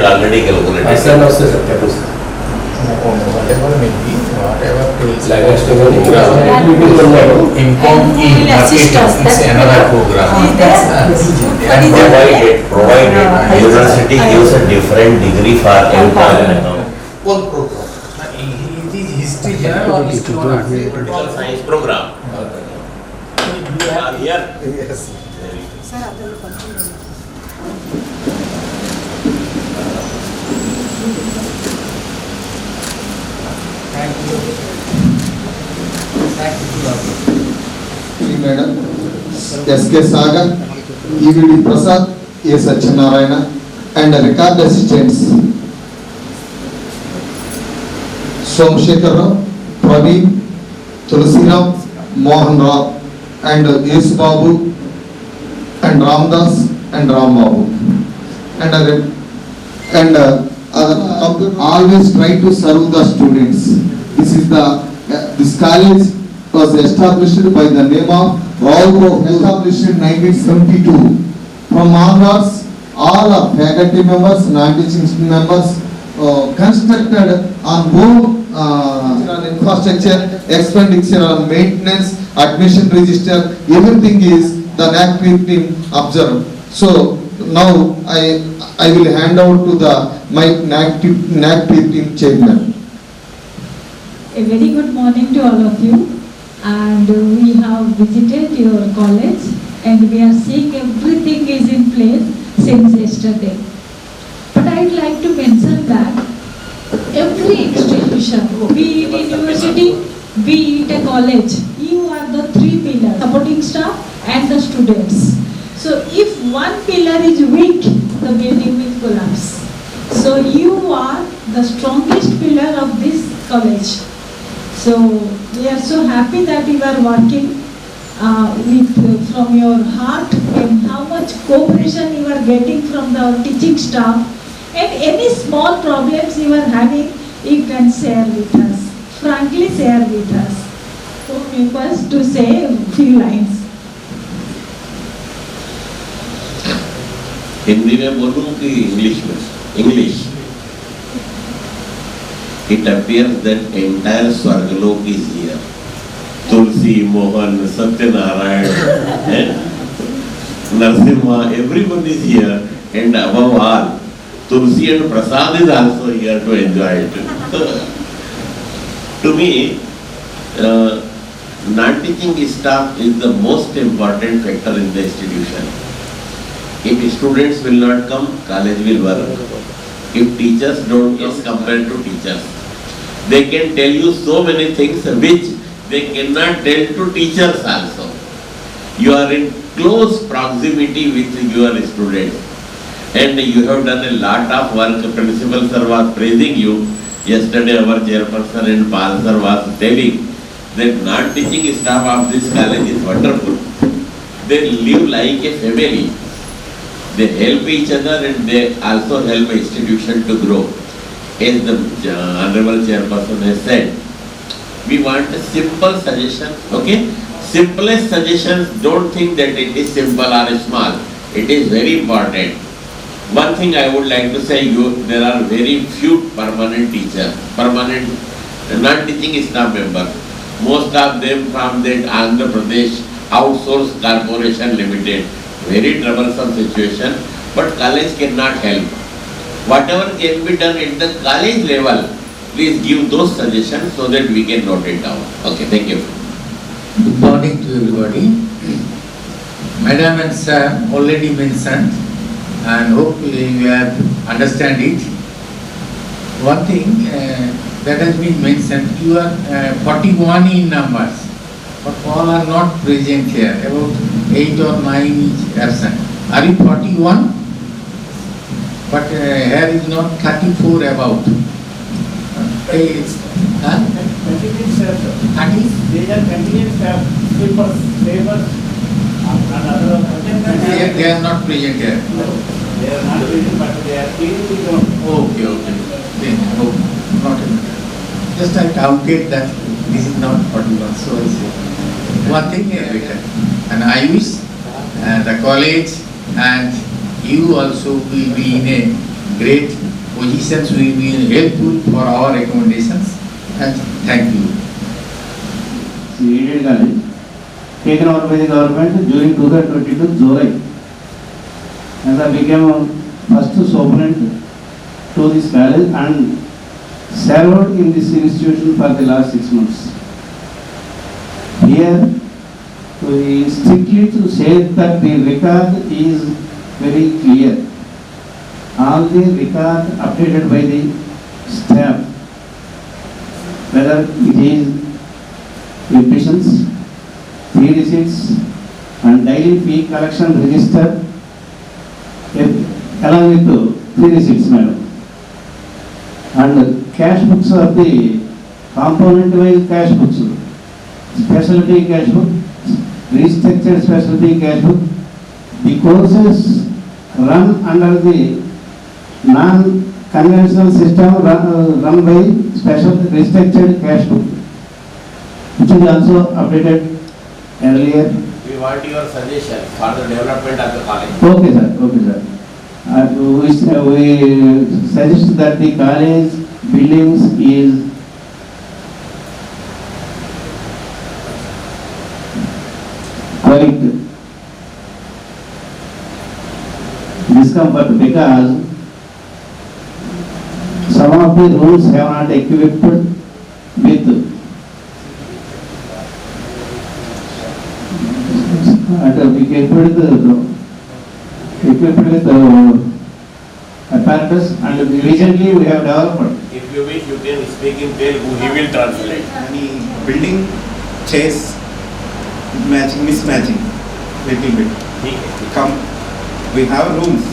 already calculated. Whatever may be, whatever is Like external program, Income in marketing is another program. And Provided university gives a different degree for every one program. It is history general or history or political science program. You are here. Yes. Thank you. Thank you. Three Madam, S.K. Sagar, E.V.D. Prasad, A. Satyanarayana, and record assistants Somshekhar Rao, Praveen, Tulsi Rao, Mohan Rao, and S. Babu, and Ramdas, and Ram Babu. And always try to serve the students. This college was established by the name of Raul, established in 1972. From onwards, all our faculty members, non-teaching members constructed on home infrastructure, expenditure on maintenance, admission register, everything is the NACP team observed. So now I will hand out to my NACP team chairman. A very good morning to all of you, and we have visited your college and we are seeing everything is in place since yesterday. But I would like to mention that every institution, be it university, be it a college, you are the three pillars, supporting staff and the students. So if one pillar is weak, the building will collapse. So you are the strongest pillar of this college. So we are so happy that you are working from your heart, and how much cooperation you are getting from the teaching staff, and any small problems you are having, you can share with us, frankly share with us. So request to say a few lines. Hindi में बोलूं कि English में? English. It appears that entire Swargalok is here. Tulsi, Mohan, Satyanarayana, Narsimha, everyone is here, and above all, Tulsi and Prasad is also here to enjoy it. To me, non-teaching staff is the most important factor in the institution. If students will not come, college will work. If teachers don't come, compared to teachers, they can tell you so many things which they cannot tell to teachers also. You are in close proximity with your students, and you have done a lot of work. Principal sir was praising you. Yesterday our chairperson and Pal sir was telling that non-teaching staff of this college is wonderful. They live like a family. They help each other and they also help the institution to grow. As the Honorable Chairperson has said, we want a simple suggestion, okay? Simplest suggestions, don't think that it is simple or small. It is very important. One thing I would like to say, there are very few permanent teachers, permanent non-teaching staff members. Most of them from that Andhra Pradesh Outsourced Corporation Limited. Very troublesome situation, but college cannot help. Whatever can be done at the college level, please give those suggestions so that we can note it down. Okay, thank you. Good morning to everybody. Madam and sir already mentioned, and hopefully you have understand it. One thing that has been mentioned, you are 41 in numbers, but all are not present here. About 8 or 9 is absent. Are you 41? But here is not 34 about. It's, huh? 30? They are not present here. They are not present, but they are clearly Okay, okay. Then, not a matter. Just I counted that this is not 41, so I say. One thing written. And I wish the college and you also will be in a great positions will be helpful for our recommendations. And thank you. Aided college taken over by the government during 2022 July. And I became first superintendent to this college and served in this institution for the last 6 months. Here, we strictly to say that the record is very clear. All the record updated by the staff, whether it is admissions, fee receipts, and daily fee collection register, along with the fee receipts, madam. And cash books are the component-wise cash books, specialty cash book, restructured specialty cash book. The courses run under the non-conventional system run by special restructured cash book, which is also updated earlier. We want your suggestion for the development of the college. Okay, sir. Okay, sir. We suggest that the college buildings is quite discomfort because some of the rooms have not equipped with apparatus, and recently we have developed. If you wish, you can speak in Telugu, he will translate. any building chairs mismatching little bit. Come, we have rooms,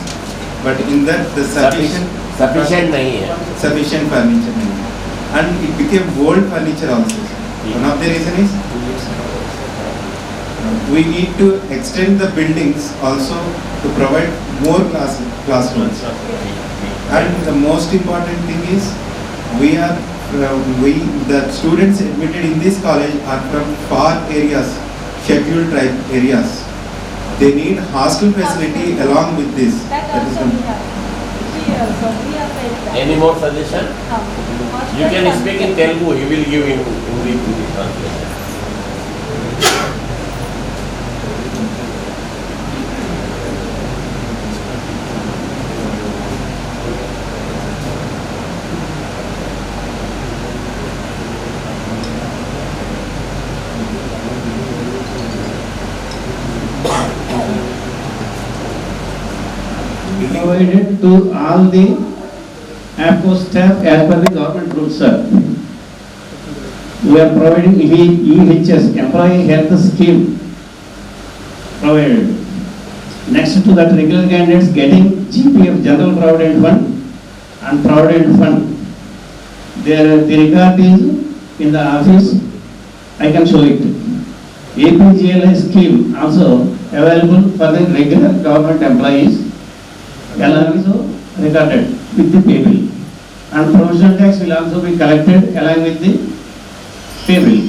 but in that the Sufficient nahi hai. sufficient furniture nahi hai. And it became old furniture also. One of the reason is we need to extend the buildings also to provide more classrooms. And the most important thing is the students admitted in this college are from far areas, scheduled tribe areas. They need hostel facility along with this. That is Any more suggestion? You can speak in Telugu, he will give you English translation. Provided to all the APCO staff as per the government rules, sir. We are providing EHS, Employee Health Scheme, provided. Next to that, regular candidates getting GPF, General Provident Fund and Provident Fund. The record is in the office, I can show it. APGLI scheme also available for the regular government employees. Along is recorded with the pay bill, and provisional tax will also be collected along with the pay bill.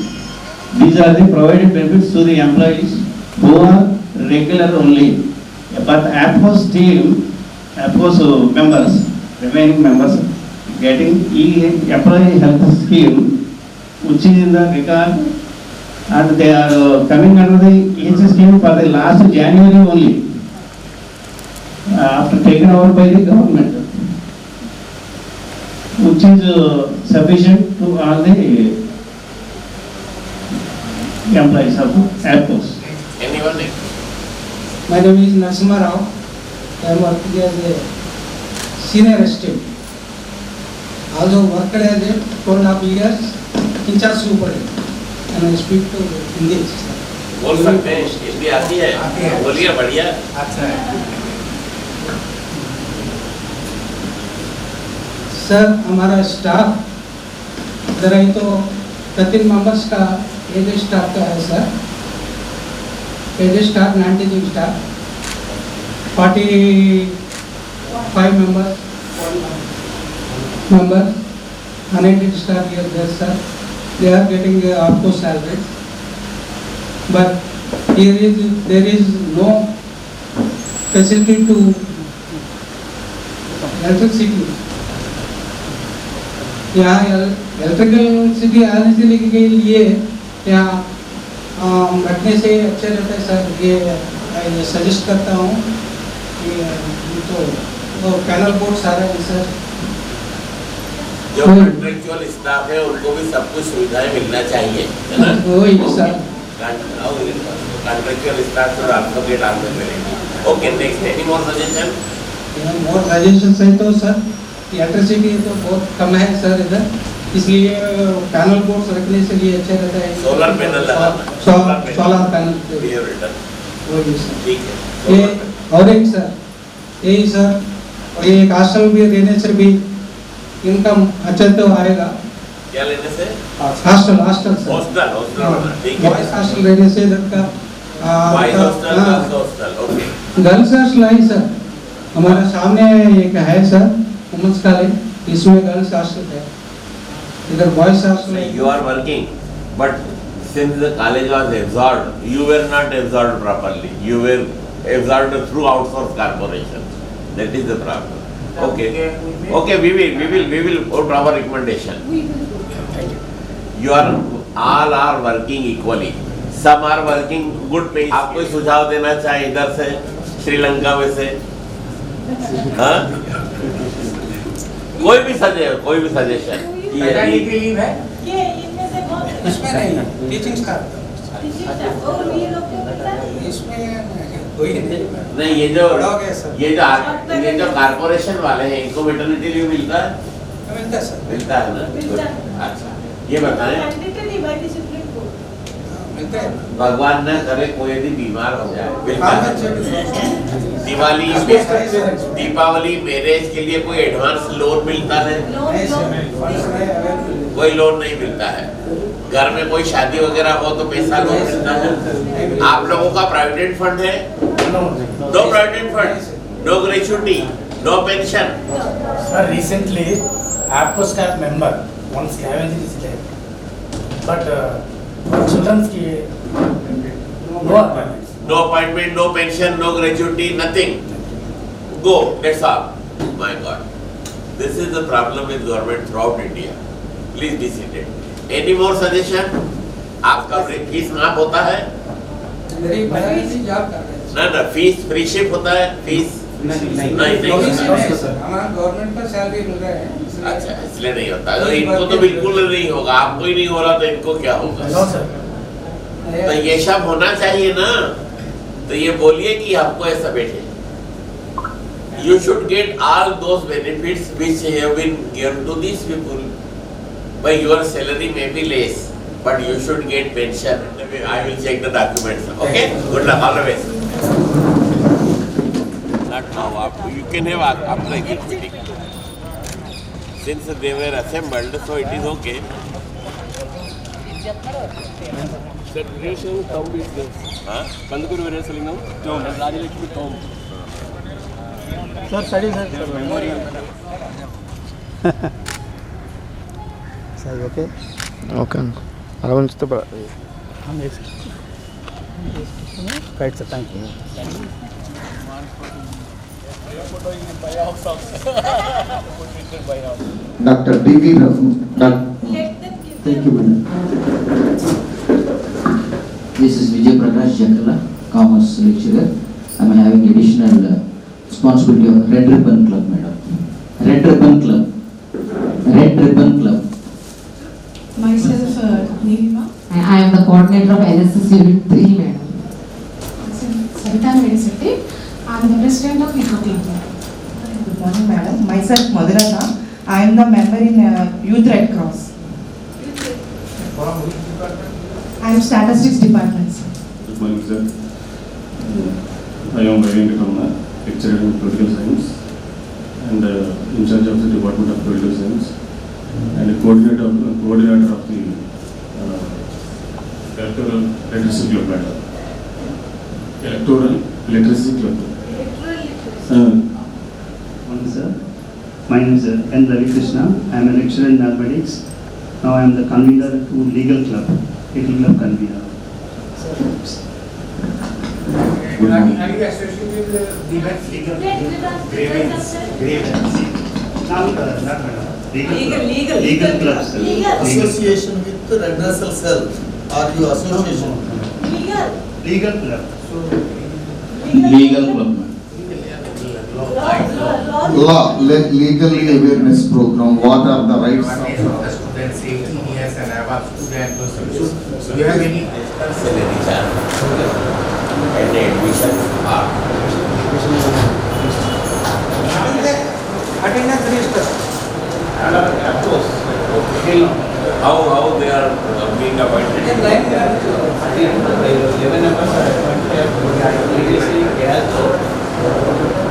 These are the provided benefits to the employees who are regular only. But APCO's team, APCO's members, remaining members, getting employee health scheme, which is in the record, and they are coming under the EHS scheme for the last January only. After taken over by the government, which is sufficient to all the employees of APCOs. Anyone? My name is Narasimha Rao. I am working as a senior assistant. Also worked as a 4.5 years in charge superintendent, and I speak to English. बोल सकते हैं, हिंदी आती है, बोलिए बढ़िया. अच्छा sir, हमारा staff जरा ही तो 13 मेंबर्स का एज स्टाफ का है sir. Aided staff 92 staff, 45 members, unaided staff here there sir. They are getting of course salary, but there is no facility to electricity, यहाँ इलेक्ट्रिसिटी आने से लेके के लिए यहाँ रखने से अच्छा रहता है सर। ये सजेस्ट करता हूँ कि तो वो पैनल बोर्ड सारा है सर। जो कॉन्ट्रेक्चुअल स्टाफ है उनको भी सब कुछ सुविधाएं मिलना चाहिए, है ना? वही सर। कॉन्ट्रेक्चुअल स्टाफ तो आपको के डाल में मिलेंगे। Okay, next any more suggestion? More suggestion है तो सर इलेक्ट्रिसिटी तो बहुत कम है सर इधर, इसलिए पैनल बोर्ड रखने से लिए अच्छा रहता है। सोलर पैनल लगाना, सोलर पैनल वही सर। ठीक है। ये और एक सर यही सर, और ये एक हॉस्टल भी देने से भी इनकम अच्छा तो आएगा। क्या लेने से? हॉस्टल हॉस्टल सर, हॉस्टल, ठीक है। बॉयज हॉस्टल रहने से इधर का boys hostel, girls hostel, okay. Girls hostel है सर, हमारे सामने एक है सर वुमेन्स कॉलेज, इसमें गर्ल्स हॉस्टल है, इधर बॉयज हॉस्टल है। You are working, but since the college was absorbed, you were not absorbed properly. You were absorbed through outsourced corporation. That is the problem. Okay, okay, we will put our recommendation. You are all are working equally. Some are working good pay. आप कोई सुझाव देना चाहे इधर से, श्रीलंका में से? हाँ? कोई भी सजेशन? पैटर्निटी लीव है? ये इनमें से बहुत इसमें नहीं, टीचिंग स्टाफ और ये लोग क्यों मिलता है? इसमें कोई नहीं। नहीं, ये जो कारपोरेशन वाले हैं इनको मैटरनिटी लीव मिलता है? मिलता है सर। मिलता है ना? मिलता है। अच्छा, ये बताएं, mandatory by the supreme court. मिलता है। भगवान न करे कोई यदि बीमार हो जाए, मिलता हाँ, है? दीपावली मैरिज के लिए कोई एडवांस लोन मिलता है? नहीं सर, कोई लोन नहीं मिलता है। घर में कोई शादी वगैरह हो तो पैसा लोन मिलता है? आप लोगों का प्रोविडेंट फंड है? No provident fund, no gratuity, no pension. Sir, recently, APCO staff member, one scavenger is there. But for children's ki, no appointments. No appointment, no pension, no gratuity, nothing. Go, that's all. My God. This is the problem with government throughout India. Please be seated. Any more suggestion? आपका fees माफ होता है? मेरी बहन job कर रही है। ना फीस फ्री शिप होता है? फीस नहीं हमारा गवर्नमेंट का सैलरी मिल रहा है। अच्छा, इसलिए नहीं होता। तो इनको तो बिल्कुल नहीं होगा, आपको ही नहीं हो रहा तो इनको क्या होगा? No, sir. तो ये सब होना चाहिए ना, तो ये बोलिए कि आपको ऐसा बैठे। You should get all those benefits which have been given to these people. By your salary may be less, but you should get pension. I will check the documents. Okay? Good luck. All the best. Not now. You can have after exit meeting. Since they were assembled, so it is okay. Sir, duration tomb is this. Kandakur Veera Salingam, tomb, and Rajalakshmi tomb. Sir, study sir. Memorial. Sir, okay? Okay. Around the Right, sir. Thank you. Dr. D.V. Rafu. Thank you, madam. This is Vijay Prakash Jakala, Commerce lecturer. I am having additional responsibility of Red Ribbon Club, madam. Red Ribbon Club. Red Ribbon Club. Myself, Nilima. I am the coordinator of LSS Unit 3, madam. Savita Medisetti. I am the president of Neha Club. Good morning, madam. Myself, Madhurata. I am the member in Youth Red Cross. I am Statistics Department, sir. Good morning, sir. I am Vairendra Kamma, lecturer in Political Science and in charge of the Department of Political Science and coordinator of the Electoral Literacy Club, madam. Electoral Literacy Club. Morning, sir. My name is N. Ravi Krishna. I am a lecturer in mathematics. Now I am the convener to Legal Club, Legal Club convener. Good morning. Are you associated with grievance? Not madam. Legal clubs. Association with redressal cell. Are you association? Legal club. Legal club. Law, legally awareness program. What are the rights One is of of the student safety, yes, and above student custody. So you have any? And admission are. Attendance register. How they are being appointed? 11 numbers are appointed.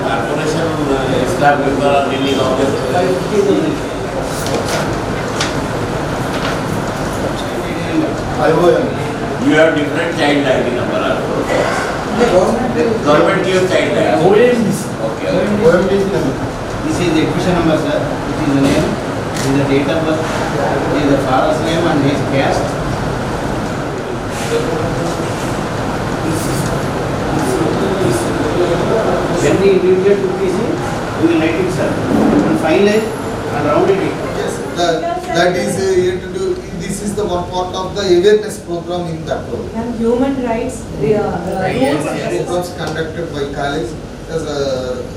Corporation staff member are really on You have different child ID number. Government gives child ID. Okay. This is the admission number, sir. It is the name, it is the date of birth, it is the father's name and his caste. When the individual took this, we will write it, sir. And finalize and round it. Yes, that is yet to do. This is the one part of the awareness program in that role. And human rights, Programs conducted by college as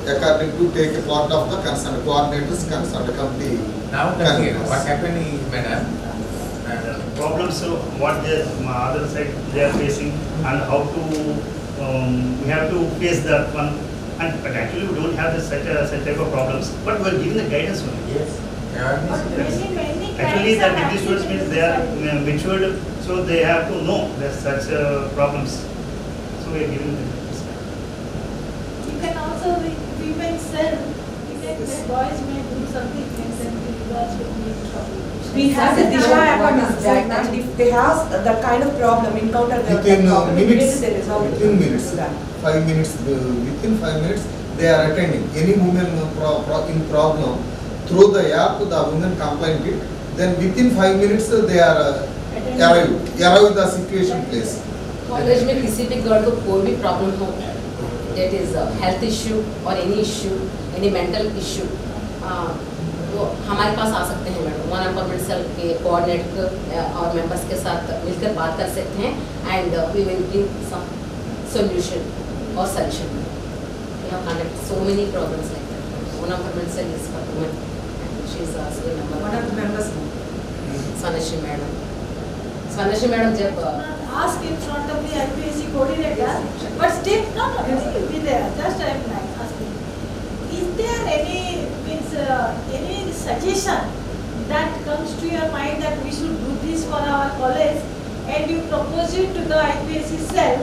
according to take a part of the concerned coordinators, concerned committee. Now the here, what happened is, madam, Problems, what the other side they are facing and how to, we have to face that one. And but actually we don't have such type of problems, but we are giving the guidance only. Yes. Actually, the degree students means they are matured, so they have to know there's such problems. So we are giving them. You can also, we may sell, boys may do something and then the girls will make trouble. we have the Disha app is that, and if they have that kind of problem, encounter that Within problem, minutes, immediately they resolve it. within minutes, 5 minutes, within 5 minutes, they are attending. Any woman in problem, through the app, the women complain it, then within 5 minutes they are arrive the situation place. College में किसी भी girl को कोई भी problem हो, that is health issue or any issue, any mental issue, वो हमारे पास आ सकते हैं मैडम. वन एम्पावरमेंट सेल के कोऑर्डिनेटर और मेंबर्स के साथ मिलकर बात कर सकते हैं and we will bring some solution or solution. We have conducted so many programs like that. One empowerment cell is for women and she is also number One of the members. Swanashri madam. Swanashri madam जब Ask in front of the IPSC coordinator, but still, no, be there, just I am like asking. Is there any suggestion that comes to your mind that we should do this for our college and you propose it to the IPSC cell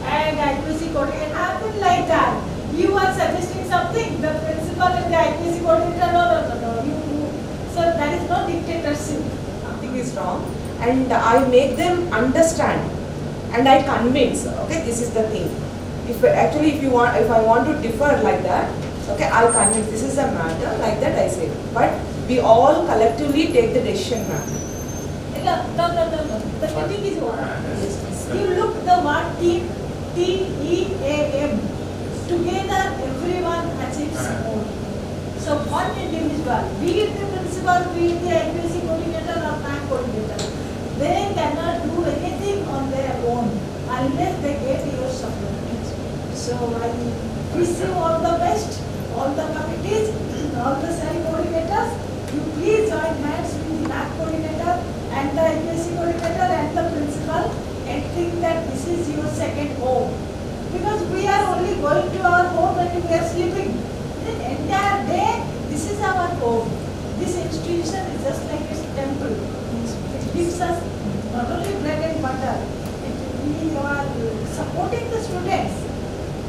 and IPSC coordinator happen like that? You are suggesting something, the principal and the IPSC coordinator, no. So that is not dictatorship. Something is wrong, and I make them understand, and I convince. Okay, this is the thing. If I want to differ like that, okay, I'll convince. This is a matter like that. I say, but we all collectively take the decision, ma'am. No. The meeting is over. You look the word team, TEAM. Together, everyone achieves more. So one individual, be it the principal, be it the IPSC coordinator or bank coordinator, they cannot do anything on their own unless they get your support. So I wish you all the best, all the committees, all the cell coordinators. You please join hands with the bank coordinator and the IPSC coordinator and the principal and think that this is your second home. Because we are only going to our home when we are sleeping. The entire day, this is our home. This institution is just like a temple. It gives us not only bread and butter, we are supporting the students.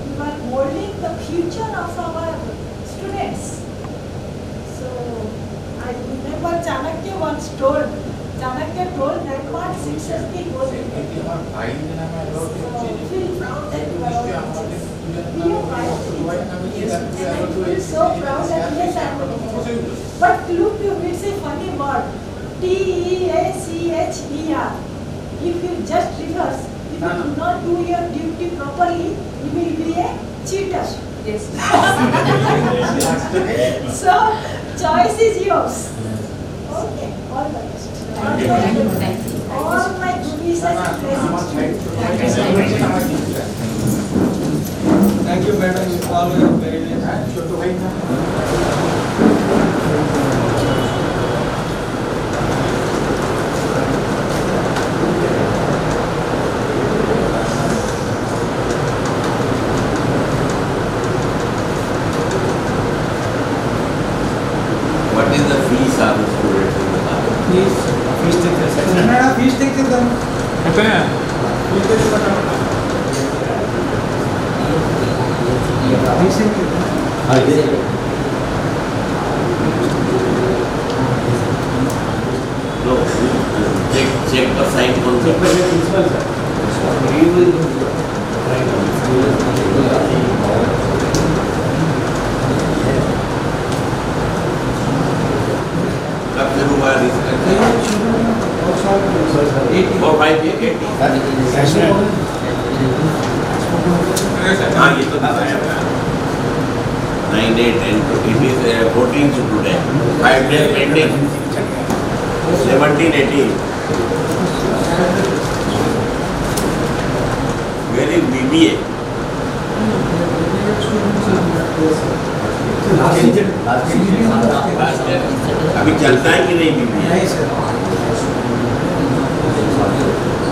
We are molding the future of our students. So, I remember Chanakya once told that what success goes in it. Feel proud that you are all teachers. So proud that yes, I am. But look, it's a funny word. TEACHER. If you just reverse, if do not do your duty properly, you will be a cheater. Yes. So, choice is yours. Okay, all the best. All my goodies and blessings. Thank you, madam. You follow your guidelines. What is the fees of the students in the college? Fees take them. No, check the sign on कब शुरू हुआ और 5 हाँ ये तो 9, 8 and it is 14 today. 5 days pending. 17, 18. Where is BBA? अभी चलता है कि नहीं BBA?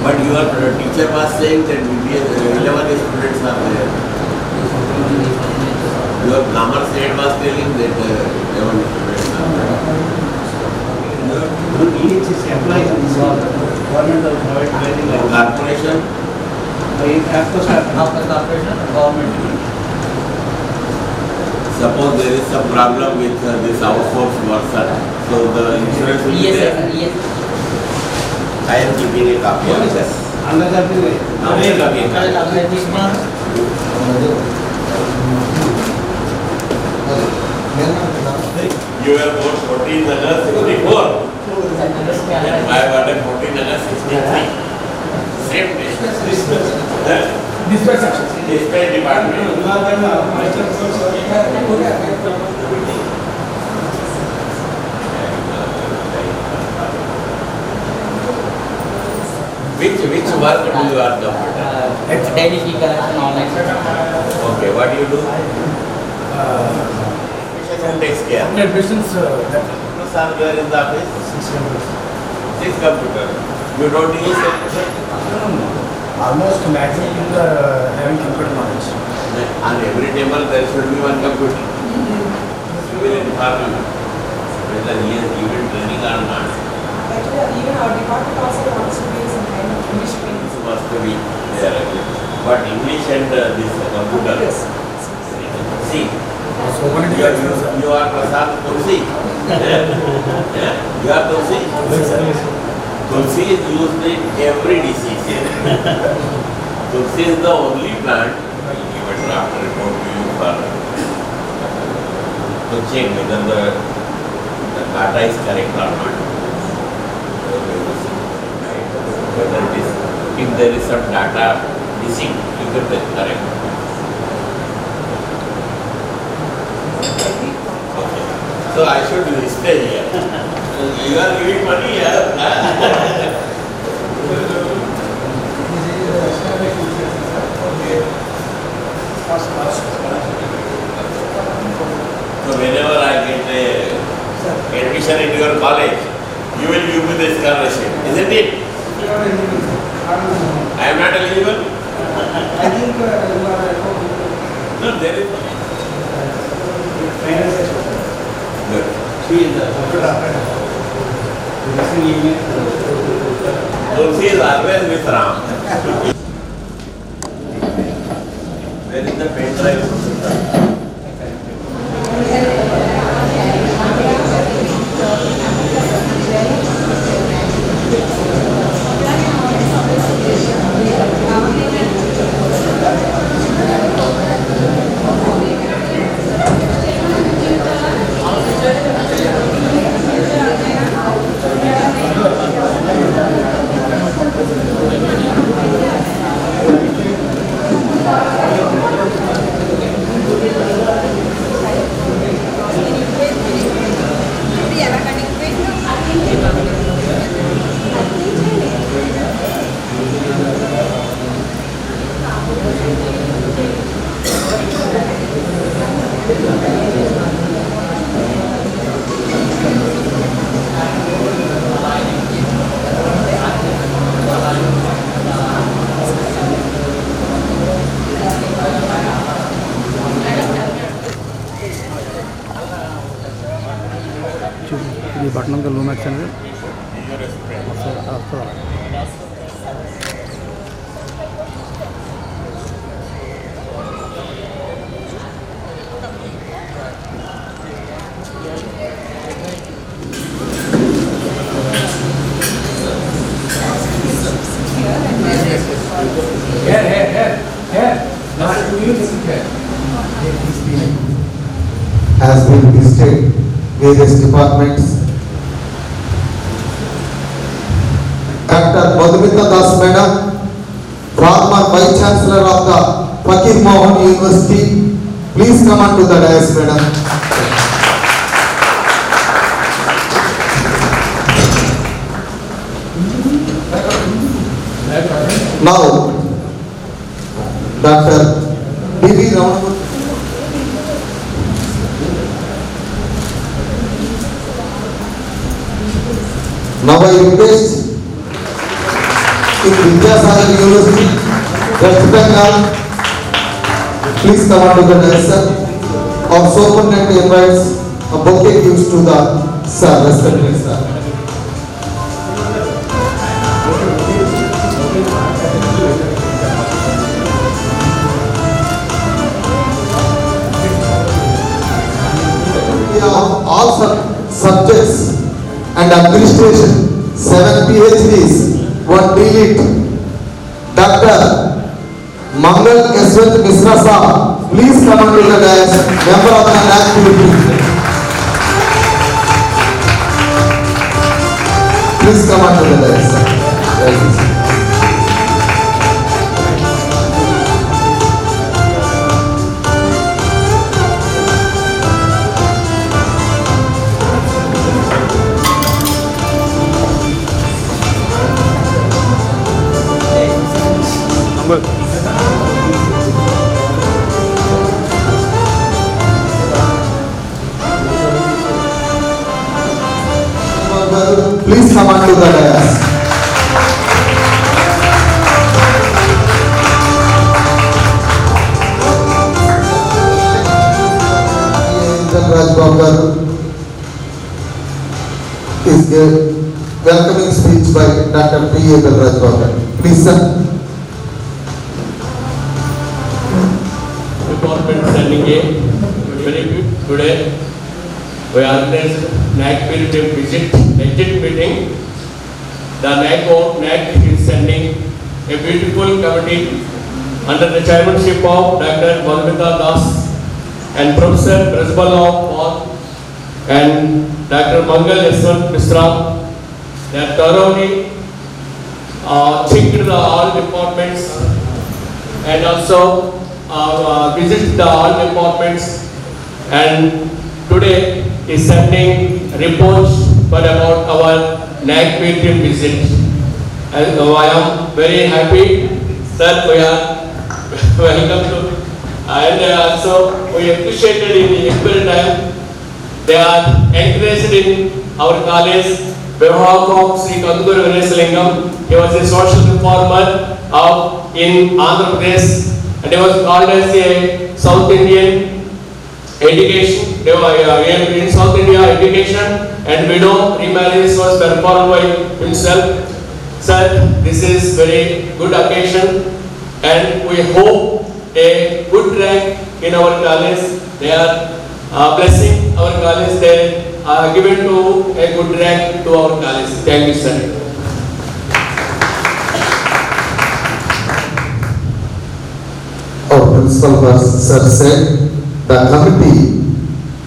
But your teacher was saying that BBA 11 students are there. Your grammar head was telling that 11 students are there. EHS employees government will provide training. Corporation? After corporation, government. Suppose there is some problem with this outsourced worker, so the insurance will be there. Yes. I am keeping a copy of this. You were born 14 August 64. And I was born 14 August 63. Same day. Dispatch department. Which work do you are comfortable? It's daily fee collection online. Okay, what do you do? Who takes care? Admissions, Are there in the office? 6 computers. You don't use computer? almost maximum people are having computer knowledge. On every table there should be one computer. You will inform him whether he has given training or not. Actually, even our department also wants to be some kind of English training. Must be there. But English and this computer. Yes. See, you are Prasad Tulsi. You are Tulsi? Tulsi is used in every disease. Tulsi is the only plant. I will give a draft report to you for to check whether the data is correct or not. Whether it is, if there is some data missing, you can tell correct. Okay. So I should stay here. You are giving money here. So whenever I get admission in your college, you will give me the scholarship, isn't it? I am not eligible? I think you are No, there is no. Good. Tulsi is always with Ram. Where is the pen drive? ఇది పట్టణం Lumax అనేది has been visited various departments. Dr. Madhumita Das Madam, former Vice Chancellor of the Fakir Mohan University, please come on to the dais, Madam. Now, Dr. B.V. Raman. Now I request in Vidyasagar University, West Bengal, please come on to the dais, sir. Our superintendent invites a bouquet gives to the sir, respected sir. All subjects and administration, 7 PhDs, 1 D.Litt. Dr. Mangal Yashwant Mishra Sahab, please come on to the dais, member of the NAAC committee. Please come on to the dais, sir. Thank you, sir. Please come on to the dais. Rajbabgar is the welcoming speech by Dr. P. A. Rajbabgar. Please, sir. Department sending a very good today. We organized NAAC periodic visit, exit meeting. The NAAC is sending a beautiful committee under the chairmanship of Dr. Madhumita Das and Professor Principal of Paul and Dr. Mangal Yashwant Mishra. They have thoroughly checked the all departments and also visited the all departments, and today is sending reports for about our NAAC periodic visit. And I am very happy that we are welcome to, and also we appreciated in every time they are encouraged in our college. Behalf of Sri Kandukuri Veerasalingam, he was a social reformer in Andhra Pradesh, and he was called as a South Indian education. They were in South India education, and widow remarriage was performed by himself. Sir, this is very good occasion, and we hope a good rank in our college. They are blessing our college. They are given to a good rank to our college. Thank you, sir. Our principal sir said the committee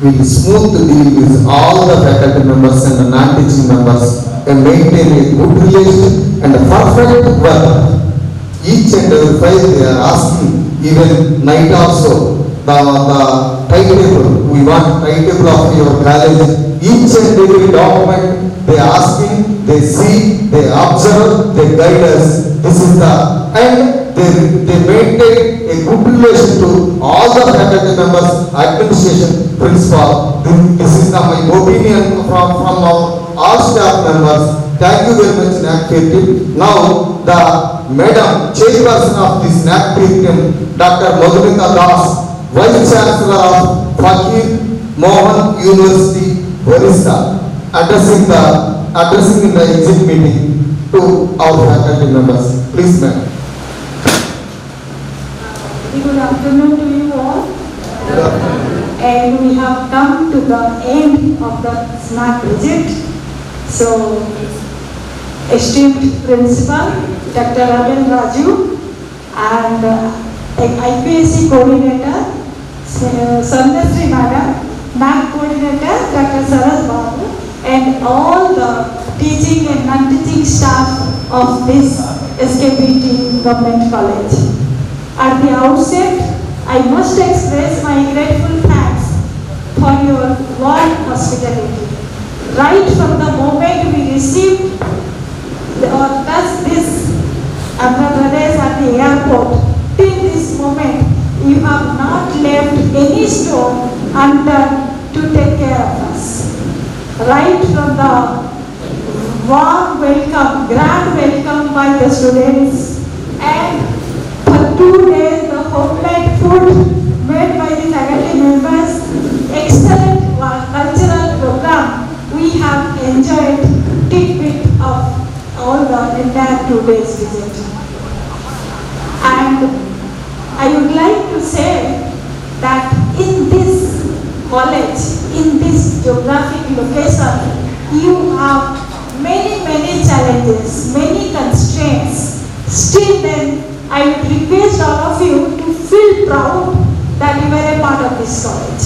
will smooth the deal with all the faculty members and the non-teaching members and maintain a good relation and a perfect work. Each and every file they are asking, even night also, the timetable, we want timetable of your college. Each and every document they are asking, they see, they observe, they guide us. This is the, and they maintain a good relation to all the faculty members, administration, principal. This is my opinion from all staff members. Thank you very much, NAAC team. Now, the Madam Chairperson of this NAAC team, Dr. Madhumita Das, Vice Chancellor of Fakir Mohan University, Orissa. addressing in the exit meeting to our faculty members. Please, ma'am. Good afternoon to you all. Good afternoon. And we have come to the end of the snack visit. So, esteemed principal, Dr. Rajan Raju, and IPSC coordinator, Sandhya Madam, MAC coordinator, Dr. Saras Babu, and all the teaching and non-teaching staff of this SKPT Government College. At the outset, I must express my grateful thanks for your warm hospitality. Right from the moment we received or touched this Andhra Pradesh at the airport, till this moment, you have not left any stone unturned to take care of us. Right from the warm welcome, grand welcome by the students, and for 2 days the homemade food made by the faculty members, excellent cultural program, we have enjoyed tidbit of all the entire 2 days visit. And I would like to say that in this college, in this geographic location, you have many challenges, many constraints. Still then, I would request all of you to feel proud that you are a part of this college.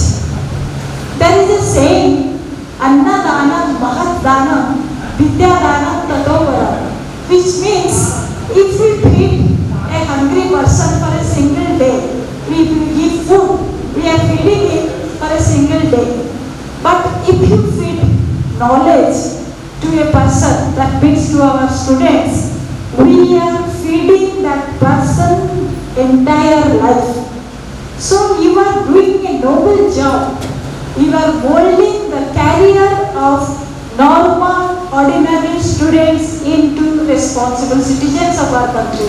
There is a saying, Anna Dana Mahat Dana Vidya Dana Tatobara, which means if we feed a hungry person for a single day, we give food, we are feeding him for a single day. But if you feed knowledge to a person, that means to our students, we are feeding that person entire life. So you are doing a noble job. You are molding the career of normal, ordinary students into responsible citizens of our country.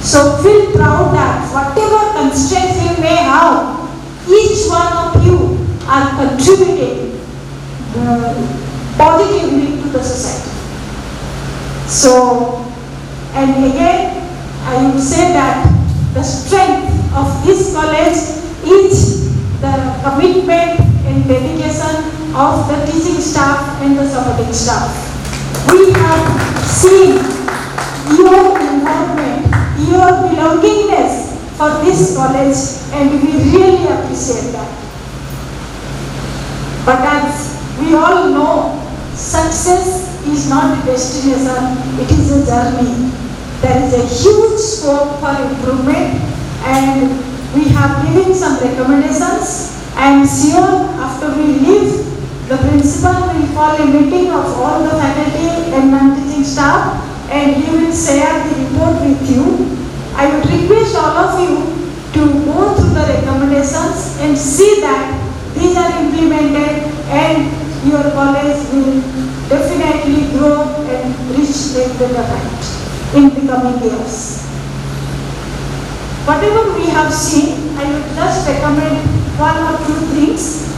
So feel proud that whatever constraints you may have, each one of you are contributing positively to the society. So, and again, I would say that the strength of this college is the commitment and dedication of the teaching staff and the supporting staff. We have seen your involvement, your belongingness for this college, and we really appreciate that. But as we all know, success is not a destination, it is a journey. There is a huge scope for improvement, and we have given some recommendations. I am sure after we leave, the principal will call a meeting of all the faculty and non-teaching staff, and he will share the report with you. I would request all of you to go through the recommendations and see that these are implemented, and your college will definitely grow and reach the better height in the coming years. Whatever we have seen, I would just recommend one or two things.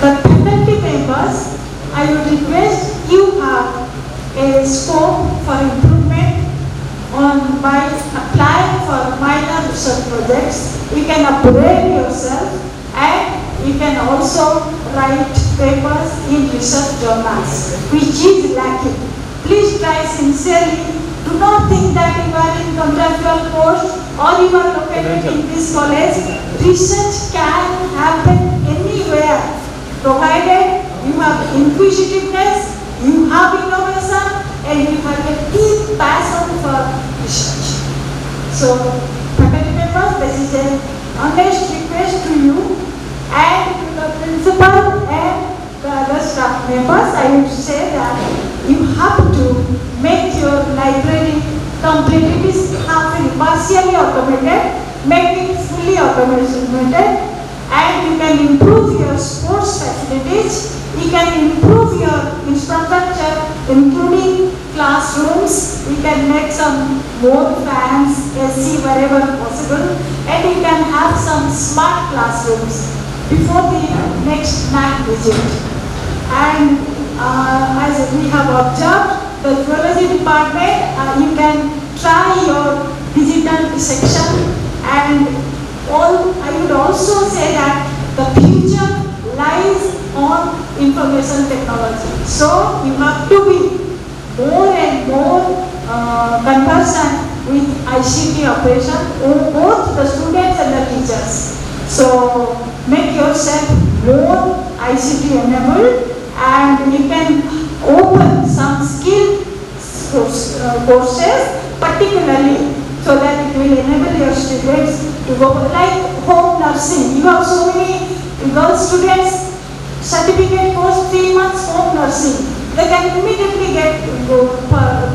The faculty members, I would request you have a scope for improvement by applying for minor research projects. You can upgrade yourself, and you can also write papers in research journals, which is lacking. Please try sincerely. Do not think that you are in contractual course or you are located in this college. Research can happen anywhere, provided you have inquisitiveness, you have innovation, and you have a deep passion for research. So, faculty members, this is an honest request to you and to the principal and the other staff members. I would say that you have to make your library complete. It is partially automated, make it fully automated, and you can improve your sports facilities, you can improve your infrastructure, including classrooms, you can make some more fans, AC wherever possible, and you can have some smart classrooms before the next night visit. And as we have observed, the zoology department, you can try your digital section, and I would also say that the future lies on information technology. So you have to be more and more conversant with ICT operation, both the students and the teachers. So make yourself more ICT enabled, and you can open some skill courses particularly, so that it will enable your students to go, like home nursing. You have so many girl students, certificate course 3 months home nursing. They can immediately get employment.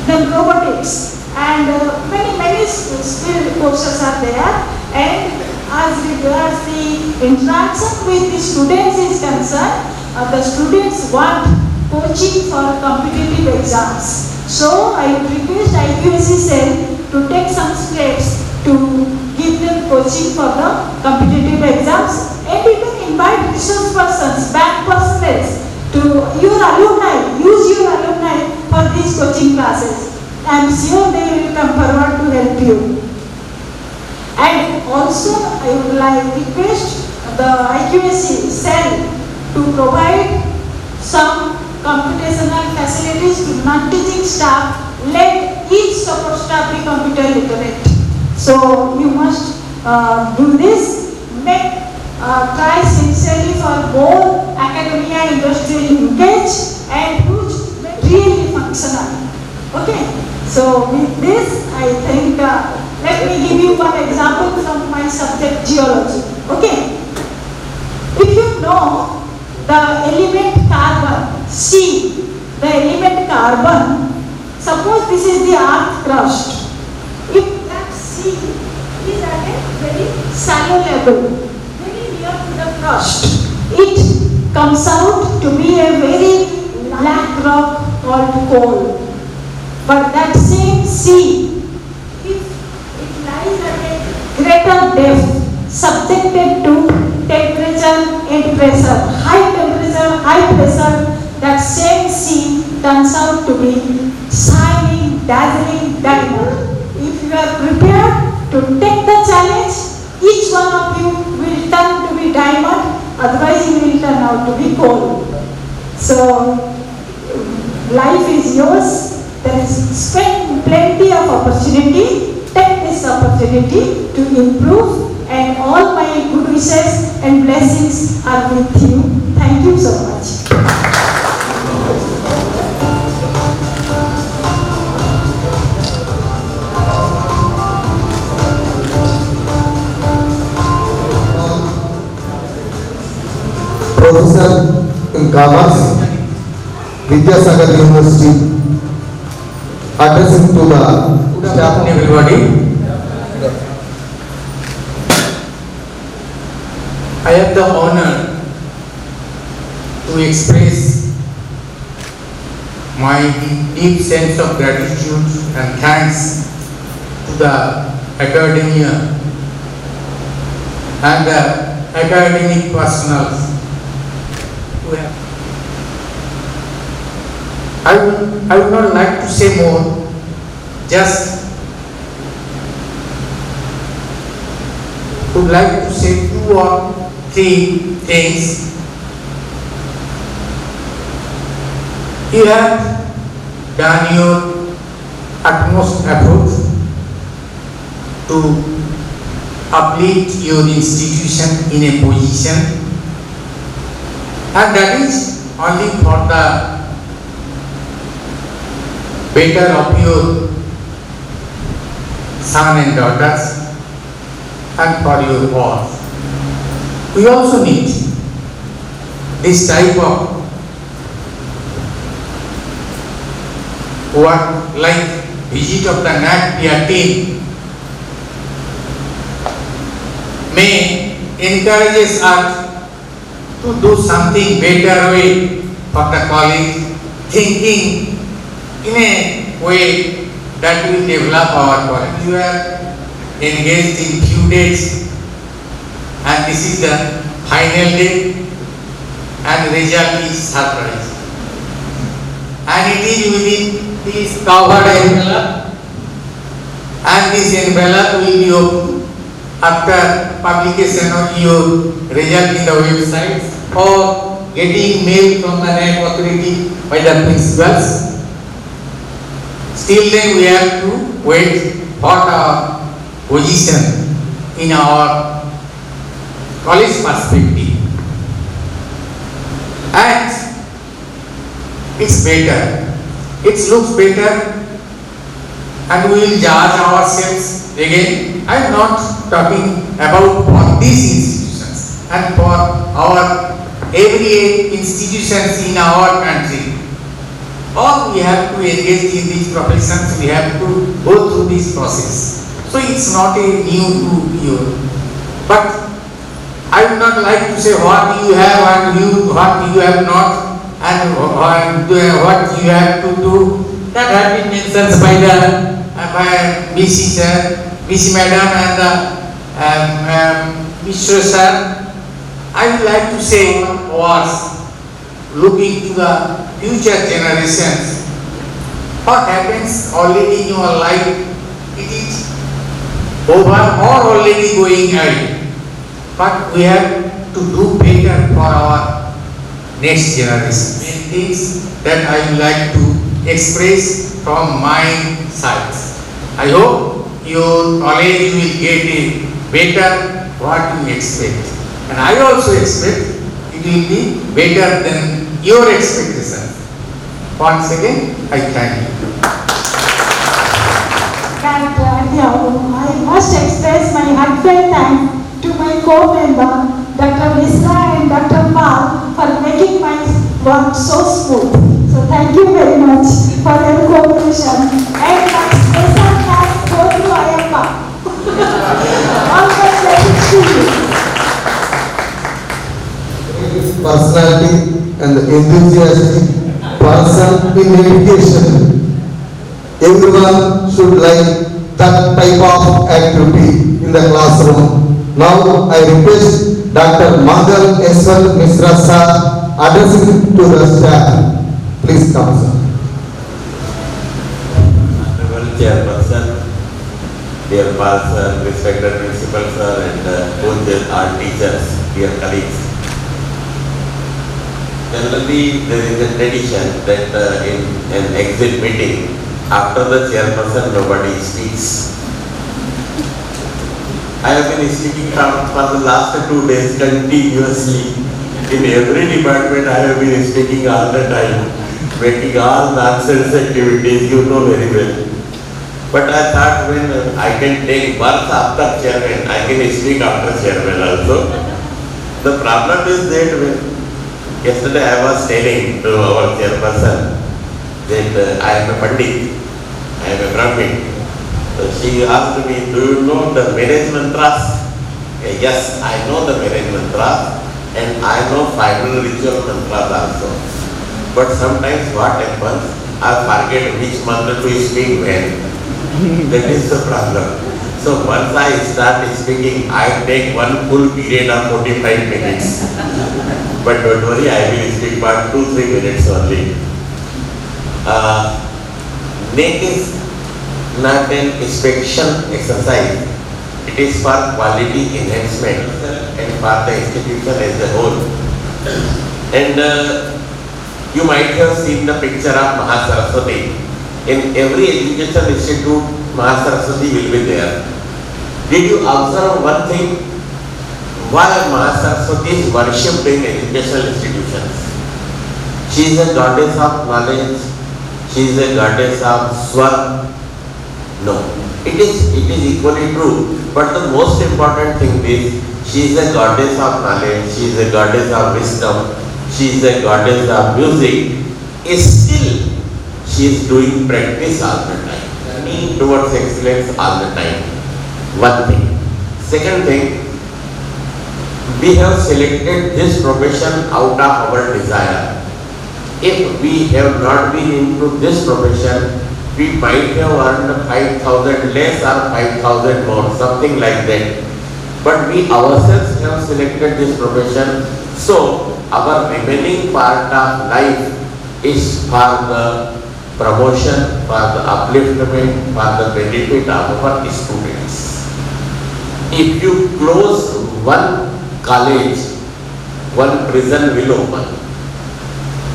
Then robotics and many skill courses are there. And as regards the interaction with the students is concerned, the students want coaching for competitive exams. So I would request IQAC cell to take some steps to give them coaching for the competitive exams, and you can invite resource persons, back personnel to your alumni, use your alumni for these coaching classes. I am sure they will come forward to help you. And also I would like to request the IQAC cell to provide some computational facilities to non-teaching staff. Let each support staff be computer literate. So you must do this. Try sincerely for both academia industry linkage and who's really functional. Okay. So with this, I think let me give you one example from my subject geology. Okay. If you know the element carbon, C, the element carbon, suppose this is the earth crust. If that C is at a very shallow level, very near to the crust, it comes out to be a very black rock called coal. But that same C, if it lies at a greater depth, subjected to temperature and pressure, high temperature, high pressure, that same sea turns out to be shining, dazzling diamond. If you are prepared to take the challenge, each one of you will turn to be diamond, otherwise you will turn out to be coal. So life is yours. There is plenty of opportunity. Take this opportunity to improve, and all my good wishes and blessings are with you. Thank you so much. Professor in Commerce, Vidyasagar University, addressing to the staff. Everybody, I have the honor to express my deep sense of gratitude and thanks to the academia and the academic personnel who have. I would not like to say more, just would like to say 2 or 3 things. You have done your utmost effort to uplift your institution in a position, and that is only for the better of your son and daughters and for your all. We also need this type of work, like visit of the NAC team may encourages us to do something better way for the college, thinking in a way that will develop our college. You are engaged in few days, and this is the final day. and result is surprise. And it is within this covered envelope, and this envelope will be open after publication of your result in the website or getting mail from the NAC authority by the principals. Still then we have to wait for the position in our college perspective. And it's better, it looks better, and we will judge ourselves again. I am not talking about for these institutions and for our every institutions in our country. All we have to engage in these professions, we have to go through this process. So it's not a new to you. But I would not like to say what you have and what you have not, and what you have to do. That have been mentioned by the BC sir, BC madam and Mr. sir. I would like to say was looking to the future generations. What happens already in your life, it is over or already going ahead. But we have to do better for our next generation. Many things that I would like to express from my side. I hope your college will get a better what you expect. And I also expect it will be better than your expectation. Once again, I thank you. I must express my heartfelt thanks to my co-member, Dr. Misra and Dr. Pal, for making my work so smooth. So thank you very much for your cooperation. And my special thanks go to Ayappa. All my blessings to you. Personality and the enthusiastic person in education. Everyone should like that type of activity in the classroom. Now I request Dr. Mangal Eswar Misra sir addressing to the staff. Please come, sir. Honorable Chairperson, dear Pal sir, respected Principal sir, and both our teachers, dear colleagues. Generally, there is a tradition that in an exit meeting, after the chairperson, nobody speaks. I have been speaking for the last 2 days continuously. In every department, I have been speaking all the time, making all nonsense activities, you know very well. But I thought when I can take birth after chairman, I can speak after chairman also. The problem is that when yesterday I was telling to our chairperson that I am a Pandit, I am a Brahmin. So she asked me, do you know the marriage mantras? Yes, I know the marriage mantras and I know final ritual mantras also. But sometimes what happens, I forget which mantra to speak when. That is the problem. So once I start speaking, I take one full period of 45 minutes. But don't worry, I will speak for 2-3 minutes only. NAC is not an inspection exercise. It is for quality enhancement and for the institution as a whole. And you might have seen the picture of Mahasaraswati. In every education institute, Mahasaraswati will be there. Did you observe one thing? Why Mahasaraswati is worshipped in educational institutions? She is a goddess of knowledge. She is a goddess of Swar. No, it is equally true. But the most important thing is she is a goddess of knowledge. She is a goddess of wisdom. She is a goddess of music. Still, she is doing practice all the time. Learning towards excellence all the time. One thing. Second thing, we have selected this profession out of our desire. If we have not been into this profession, we might have earned 5,000 less or 5,000 more, something like that. But we ourselves have selected this profession, so our remaining part of life is for the promotion, for the upliftment, for the benefit of our students. If you close one college, one prison will open.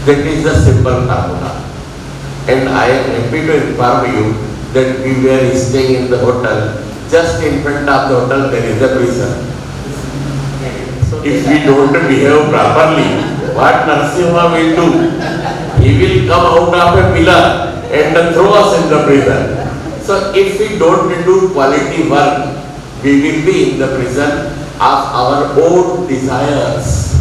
That is the simple formula. And I am happy to inform you that we were staying in the hotel. Just in front of the hotel there is a prison. If we don't behave properly, what Narasimha will do? He will come out of a pillar and throw us in the prison. So if we don't do quality work, we will be in the prison of our own desires.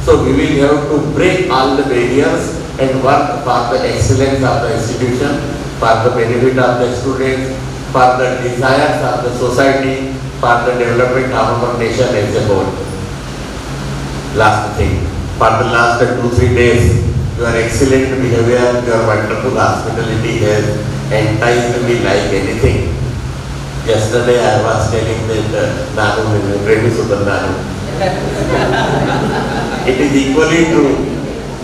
So we will have to break all the barriers and work for the excellence of the institution, for the benefit of the students, for the desires of the society, for the development of our nation as a whole. Last thing, for the last 2-3 days, your excellent behavior, your wonderful hospitality has enticed me like anything. Yesterday I was telling that Nanu, Premi Sudar Nanu. It is equally true,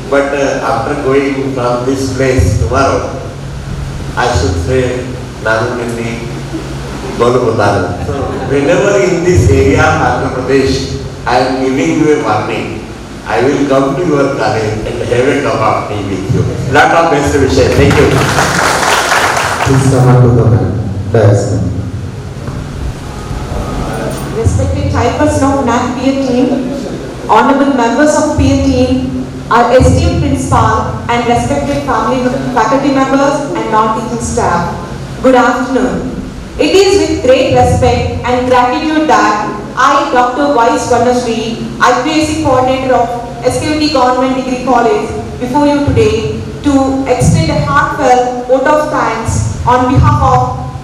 but after going from this place tomorrow, I should say Nanu Nini Golu Budanu. So whenever in this area of Andhra Pradesh, I am giving you a warning. I will come to your college and have a cup of tea with you. Lot of best wishes. Thank you. Please come on to the dais. Respected chairperson of NAC peer team, honorable members of peer team, our esteemed principal and respected faculty members and non-teaching staff, good afternoon. It is with great respect and gratitude that I, Dr. Y. Swarnashree, IPSC coordinator of SKUT Government Degree College, before you today to extend a heartfelt vote of thanks on behalf of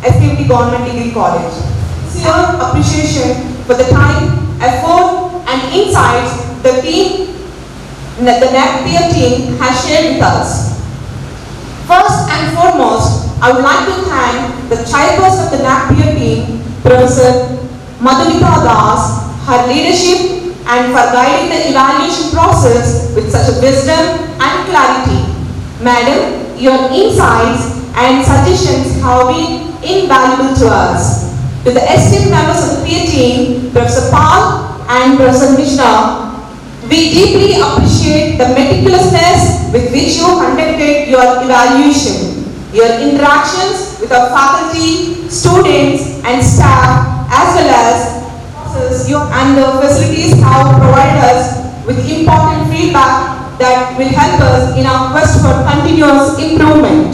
SKUT Government Degree College. Sincere appreciation for the time, effort and insights the NAC peer team has shared with us. First and foremost, I would like to thank the chairperson of the NAC peer team, Professor Madhumita Das, her leadership and for guiding the evaluation process with such a wisdom and clarity. Madam, your insights and suggestions have been invaluable to us. To the esteemed members of the peer team, Professor Pal and Professor Mishra, we deeply appreciate the meticulousness with which you conducted your evaluation. Your interactions with our faculty, students and staff as well as and the facilities have provided us with important feedback that will help us in our quest for continuous improvement.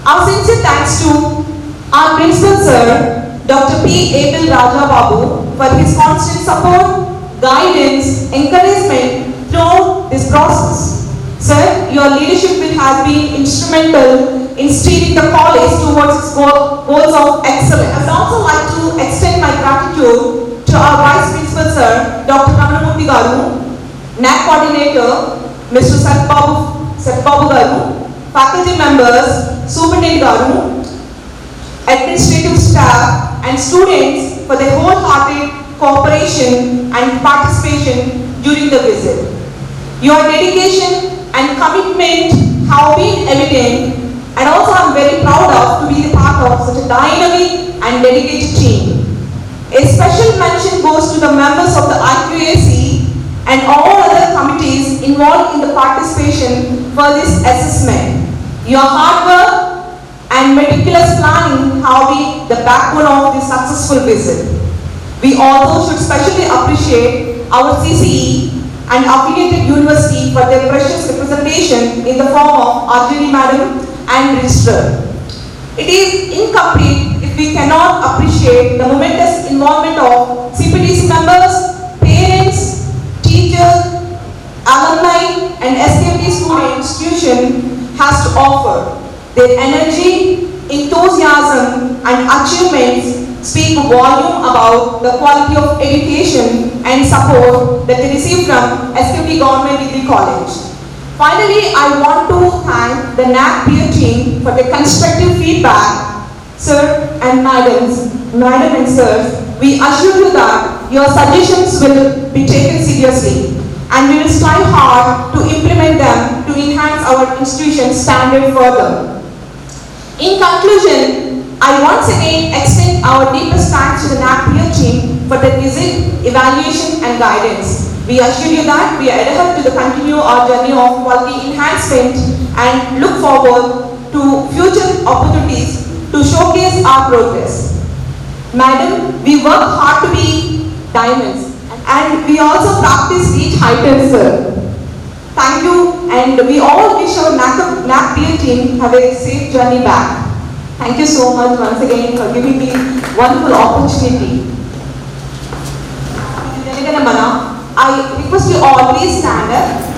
Our sincere thanks to our principal sir, Dr. P. Abel Raja Babu, for his constant support, guidance, encouragement throughout this process. Sir, your leadership has been instrumental in steering the college towards its goals of excellence. I would also like to extend my gratitude to our Vice Principal Sir, Dr. Ramanamurthy Garu, NAC Coordinator, Mr. Satbabu Garu, faculty members, Superintendent Garu, administrative staff and students for their wholehearted cooperation and participation during the visit. Your dedication and commitment have been evident, and also I am very proud of to be the part of such a dynamic and dedicated team. A special mention goes to the members of the IQAC and all other committees involved in the participation for this assessment. Your hard work and meticulous planning have been the backbone of this successful visit. We also should specially appreciate our CCE and affiliated university for their precious representation in the form of Arjuni Madam and Registrar. It is incomplete if we cannot appreciate the momentous involvement of CPTC members, parents, teachers, alumni and SKUT student institution has to offer. Their energy, enthusiasm and achievements speak volume about the quality of education and support that they receive from SKUT Government Degree College. Finally, I want to thank the NAC peer team for their constructive feedback. Sir and madam and sirs, we assure you that your suggestions will be taken seriously and we will strive hard to implement them to enhance our institution's standard further. In conclusion, I once again extend our deepest thanks to the NAPIER team for the visit, evaluation and guidance. We assure you that we are adhered to continue our journey of quality enhancement and look forward to future opportunities to showcase our progress. Madam, we work hard to be diamonds and we also practice each heightened, sir. Thank you, and we all wish our NAPIER team have a safe journey back. Thank you so much once again for giving me wonderful opportunity. I request you all please stand up.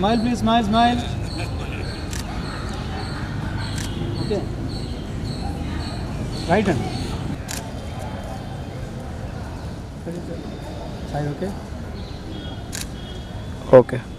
Smile, please, smile, smile. Okay. Right hand. Side, okay? Okay.